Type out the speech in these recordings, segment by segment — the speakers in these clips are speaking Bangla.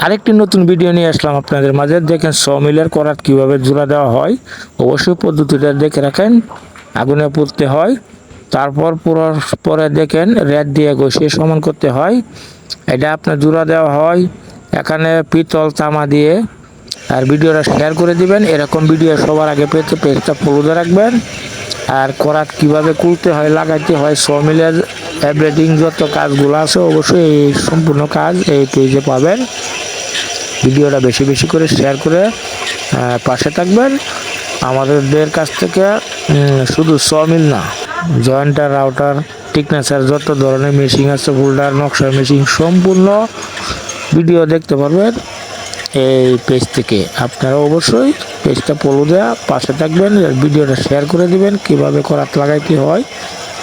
আরেকটি নতুন ভিডিও নিয়ে আসলাম আপনাদের মাঝে। দেখেন সমিলের করাত কিভাবে জোড়া দেওয়া হয়। অবশ্যই পদ্ধতিটা দেখে রাখেন। আগুনে পুড়তে হয়, তারপর পুরার পরে দেখেন রেত দিয়ে ঘষিয়ে সমান করতে হয়। এটা আপনার জোড়া দেওয়া হয় এখানে পিতল তামা দিয়ে। আর ভিডিওটা শেয়ার করে দিবেন। এরকম ভিডিও সবার আগে পেতে পেজটা ফলো দিয়ে রাখবেন। আর করাত কিভাবে খুলতে হয়, লাগাইতে হয়, সমিলের এভরিথিং যত কাজগুলো আছে অবশ্যই এই সম্পূর্ণ কাজ এই পেজে পাবেন। ভিডিওটা বেশি বেশি করে শেয়ার করে পাশে থাকবেন। আমাদের কাছ থেকে শুধু সমিল না, জয়েন্টার, রাউটার, টিকনেসার যত ধরনের মেশিন আছে, ফোল্ডার, নকশা মেশিন সম্পূর্ণ ভিডিও দেখতে পারবেন এই পেজ থেকে। আপনারা অবশ্যই পেজটা ফলো দেওয়া পাশে থাকবেন, ভিডিওটা শেয়ার করে দিবেন কিভাবে করাত লাগাইতে হয়।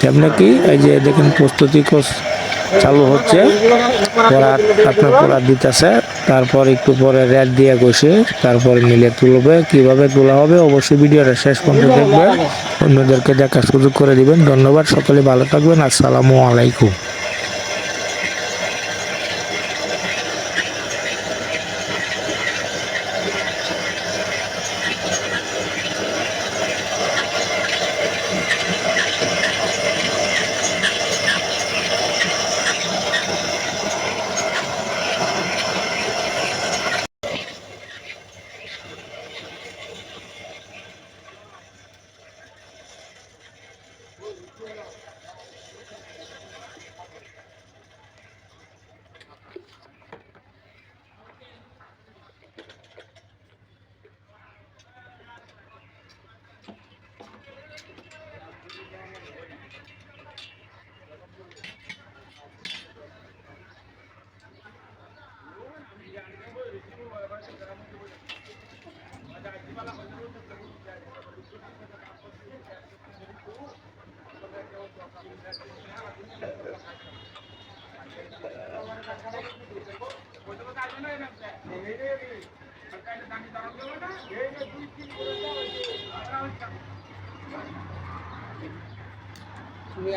তেমনি কি এই যে দেখেন প্রস্তুতি চালু হচ্ছে, করাত আপনার করাত দিতেছে। তারপর একটু পরে রেড দিয়ে ঘষে তারপর মিলে তুলবে। কিভাবে তোলা হবে অবশ্যই ভিডিওটা শেষ পর্যন্ত দেখবেন, অন্যদেরকে দেখার সুযোগ করে দিবেন। ধন্যবাদ, সকলে ভালো থাকবেন। আসসালামু আলাইকুম।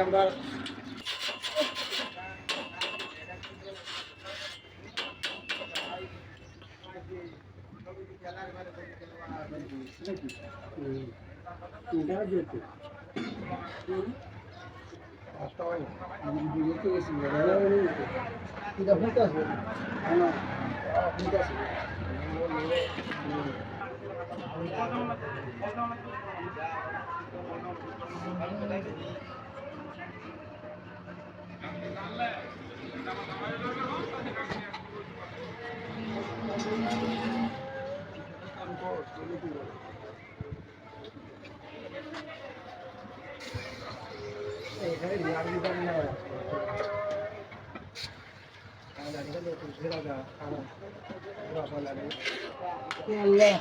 আমরা Allah